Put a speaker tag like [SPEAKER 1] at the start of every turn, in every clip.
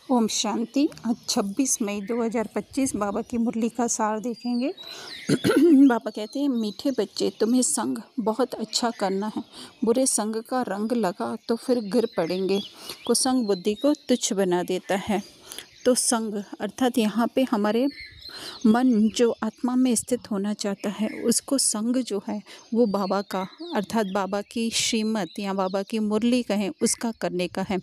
[SPEAKER 1] ओम शांति। आज 26 मई 2025 बाबा की मुरली का सार देखेंगे। बाबा कहते हैं, मीठे बच्चे, तुम्हें संग बहुत अच्छा करना है। बुरे संग का रंग लगा तो फिर गिर पड़ेंगे। कुसंग बुद्धि को तुच्छ बना देता है। तो संग अर्थात यहाँ पे हमारे मन जो आत्मा में स्थित होना चाहता है, उसको संग जो है वो बाबा का अर्थात बाबा की श्रीमत या बाबा की मुरली कहें उसका करने का है।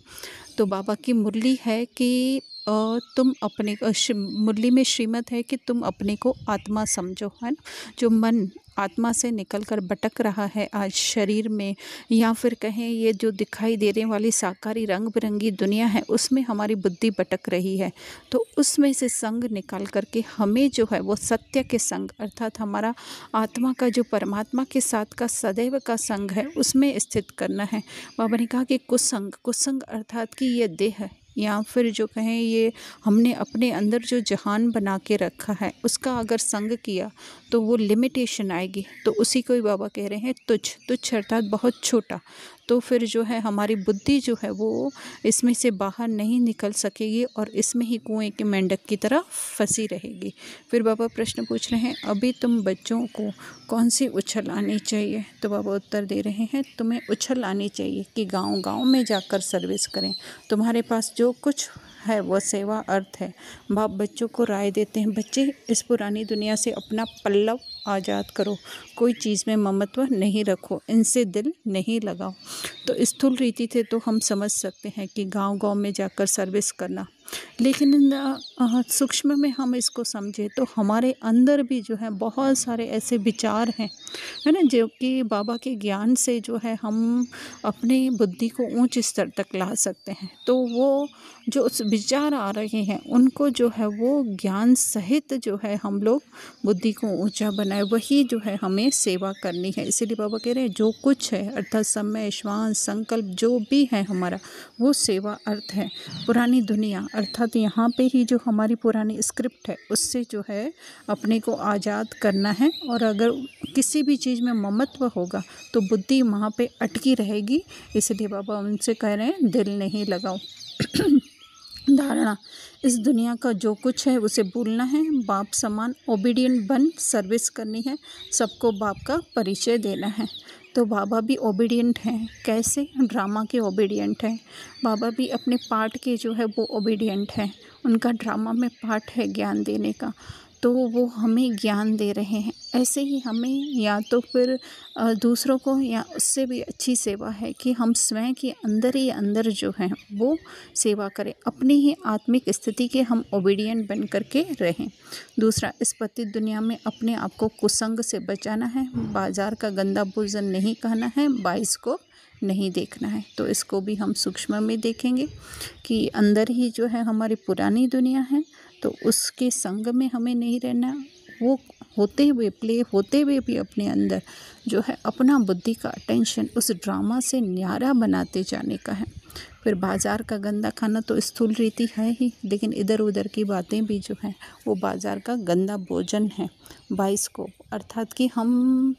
[SPEAKER 1] तो बाबा की मुरली है कि तुम अपने मुरली में श्रीमत है कि तुम अपने को आत्मा समझो, है ना। जो मन आत्मा से निकलकर भटक रहा है आज शरीर में, या फिर कहें ये जो दिखाई देने वाली साकारी रंग बिरंगी दुनिया है उसमें हमारी बुद्धि भटक रही है, तो उसमें से संग निकाल करके हमें जो है वो सत्य के संग अर्थात हमारा आत्मा का जो परमात्मा के साथ का सदैव का संग है उसमें स्थित करना है। बाबा ने कहा कि कुसंग अर्थात कि ये देह है या फिर जो कहें ये हमने अपने अंदर जो जहान बना के रखा है उसका अगर संग किया तो वो लिमिटेशन आएगी। तो उसी को ही बाबा कह रहे हैं तुच्छ अर्थात बहुत छोटा। तो फिर जो है हमारी बुद्धि जो है वो इसमें से बाहर नहीं निकल सकेगी और इसमें ही कुएं के मेंढक की तरह फंसी रहेगी। फिर बाबा प्रश्न पूछ रहे हैं, अभी तुम बच्चों को कौन सी उछल आनी चाहिए? तो बाबा उत्तर दे रहे हैं, तुम्हें उछल आनी चाहिए कि गांव-गांव में जाकर सर्विस करें। तुम्हारे पास जो कुछ है वह सेवा अर्थ है। बाप बच्चों को राय देते हैं, बच्चे इस पुरानी दुनिया से अपना पल्लव आज़ाद करो, कोई चीज़ में ममत्व नहीं रखो, इनसे दिल नहीं लगाओ। तो स्थूल रीति से तो हम समझ सकते हैं कि गांव-गांव में जाकर सर्विस करना, लेकिन सूक्ष्म में हम इसको समझे तो हमारे अंदर भी जो है बहुत सारे ऐसे विचार हैं, है ना, जो कि बाबा के ज्ञान से जो है हम अपने बुद्धि को ऊंच स्तर तक ला सकते हैं। तो वो जो उस विचार आ रहे हैं उनको जो है वो ज्ञान सहित जो है हम लोग बुद्धि को ऊंचा बनाए, वही जो है हमें सेवा करनी है। इसीलिए बाबा कह रहे हैं जो कुछ है अर्थात समय श्वास संकल्प जो भी है हमारा वो सेवा अर्थ है। पुरानी दुनिया अर्थात यहाँ पे ही जो हमारी पुरानी स्क्रिप्ट है उससे जो है अपने को आज़ाद करना है। और अगर किसी भी चीज़ में ममत्व होगा तो बुद्धि वहाँ पे अटकी रहेगी। इसलिए बाबा उनसे कह रहे हैं दिल नहीं लगाओ। धारणा, इस दुनिया का जो कुछ है उसे भूलना है, बाप समान ओबीडियंट बन सर्विस करनी है, सबको बाप का परिचय देना है। तो बाबा भी ओबीडियंट हैं। कैसे? ड्रामा के ओबीडियंट हैं। बाबा भी अपने पार्ट के जो है वो ओबीडियंट हैं। उनका ड्रामा में पार्ट है ज्ञान देने का, तो वो हमें ज्ञान दे रहे हैं। ऐसे ही हमें या तो फिर दूसरों को या उससे भी अच्छी सेवा है कि हम स्वयं के अंदर ही अंदर जो है वो सेवा करें, अपनी ही आत्मिक स्थिति के हम ओबीडियंट बन करके रहें। दूसरा, इस पतित दुनिया में अपने आप को कुसंग से बचाना है, बाजार का गंदा भोजन नहीं खाना है, बाइस को नहीं देखना है। तो इसको भी हम सूक्ष्म में देखेंगे कि अंदर ही जो है हमारी पुरानी दुनिया है, तो उसके संग में हमें नहीं रहना। वो होते हुए प्ले होते हुए भी अपने अंदर जो है अपना बुद्धि का अटेंशन उस ड्रामा से न्यारा बनाते जाने का है। फिर बाज़ार का गंदा खाना तो स्थूल रीति है ही, लेकिन इधर उधर की बातें भी जो हैं वो बाज़ार का गंदा भोजन है। बाइस्कोप अर्थात कि हम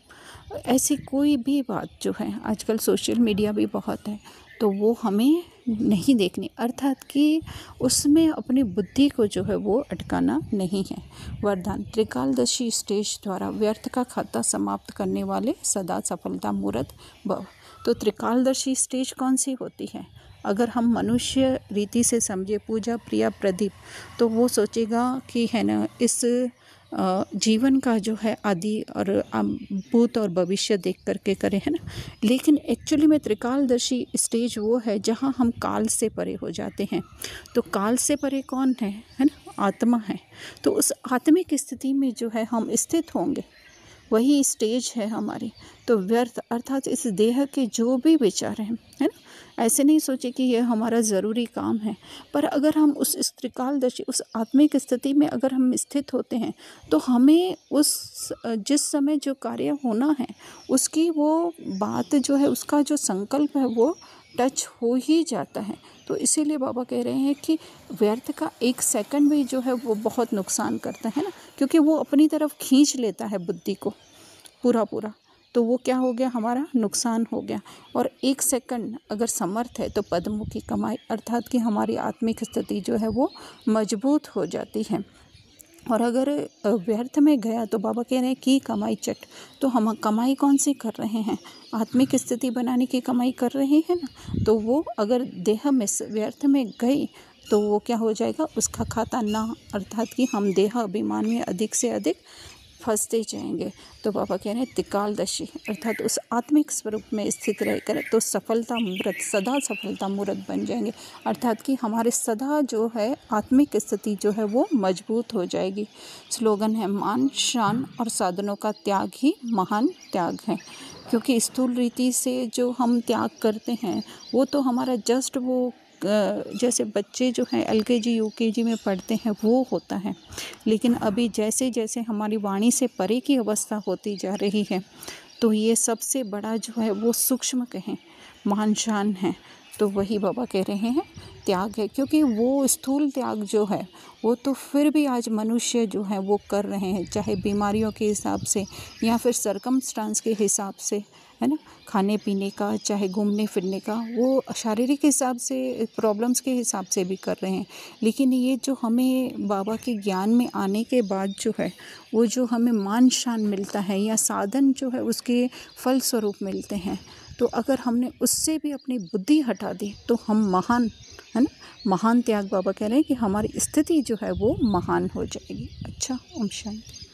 [SPEAKER 1] ऐसी कोई भी बात जो है, आजकल सोशल मीडिया भी बहुत है, तो वो हमें नहीं देखनी, अर्थात कि उसमें अपनी बुद्धि को जो है वो अटकाना नहीं है। वरदान, त्रिकालदर्शी स्टेज द्वारा व्यर्थ का खाता समाप्त करने वाले सदा सफलता मूर्त भव। तो त्रिकालदर्शी स्टेज कौन सी होती है? अगर हम मनुष्य रीति से समझे पूजा प्रिया प्रदीप, तो वो सोचेगा कि है ना इस जीवन का जो है आदि और भूत और भविष्य देख करके करें, है ना। लेकिन एक्चुअली में त्रिकालदर्शी स्टेज वो है जहाँ हम काल से परे हो जाते हैं। तो काल से परे कौन है ना, आत्मा है। तो उस आत्मिक स्थिति में जो है हम स्थित होंगे, वही स्टेज है हमारी। तो व्यर्थ अर्थात इस देह के जो भी विचार हैं, है ना, ऐसे नहीं सोचे कि यह हमारा ज़रूरी काम है, पर अगर हम उस त्रिकालदर्शी उस आत्मिक स्थिति में अगर हम स्थित होते हैं तो हमें उस जिस समय जो कार्य होना है उसकी वो बात जो है उसका जो संकल्प है वो टच हो ही जाता है। तो इसीलिए बाबा कह रहे हैं कि व्यर्थ का एक सेकंड भी जो है वो बहुत नुकसान करता है ना, क्योंकि वो अपनी तरफ खींच लेता है बुद्धि को पूरा। तो वो क्या हो गया, हमारा नुकसान हो गया। और 1 सेकंड अगर समर्थ है तो पद्ममुखी कमाई, अर्थात कि हमारी आत्मिक स्थिति जो है वो मजबूत हो जाती है। और अगर व्यर्थ में गया तो बाबा कह रहे हैं कि कमाई चट। तो हम कमाई कौन सी कर रहे हैं, आत्मिक स्थिति बनाने की कमाई कर रहे हैं ना। तो वो अगर देह में व्यर्थ में गई तो वो क्या हो जाएगा, उसका खाता ना, अर्थात कि हम देह अभिमान में अधिक से अधिक फंसते जाएंगे। तो बाबा कह रहे हैं त्रिकालदर्शी, अर्थात उस आत्मिक स्वरूप में स्थित रहकर तो सफलता मूर्त, सदा सफलता मूर्त बन जाएंगे। अर्थात कि हमारे सदा जो है आत्मिक स्थिति जो है वो मजबूत हो जाएगी। स्लोगन है, मान शान और साधनों का त्याग ही महान त्याग है। क्योंकि स्थूल रीति से जो हम त्याग करते हैं वो तो हमारा जस्ट वो जैसे बच्चे जो हैं LKG UKG में पढ़ते हैं वो होता है। लेकिन अभी जैसे जैसे हमारी वाणी से परे की अवस्था होती जा रही है तो ये सबसे बड़ा जो है वो सूक्ष्म कहें मान शान है। तो वही बाबा कह रहे हैं त्याग है। क्योंकि वो स्थूल त्याग जो है वो तो फिर भी आज मनुष्य जो है वो कर रहे हैं, चाहे बीमारियों के हिसाब से या फिर सरकमस्टांस के हिसाब से, है ना, खाने पीने का, चाहे घूमने फिरने का, वो शारीरिक हिसाब से प्रॉब्लम्स के हिसाब से भी कर रहे हैं। लेकिन ये जो हमें बाबा के ज्ञान में आने के बाद जो है वो जो हमें मान शान मिलता है या साधन जो है उसके फल स्वरूप मिलते हैं, तो अगर हमने उससे भी अपनी बुद्धि हटा दी तो हम महान, है ना, महान त्याग, बाबा कह रहे हैं कि हमारी स्थिति जो है वो महान हो जाएगी। अच्छा, ओम शांति।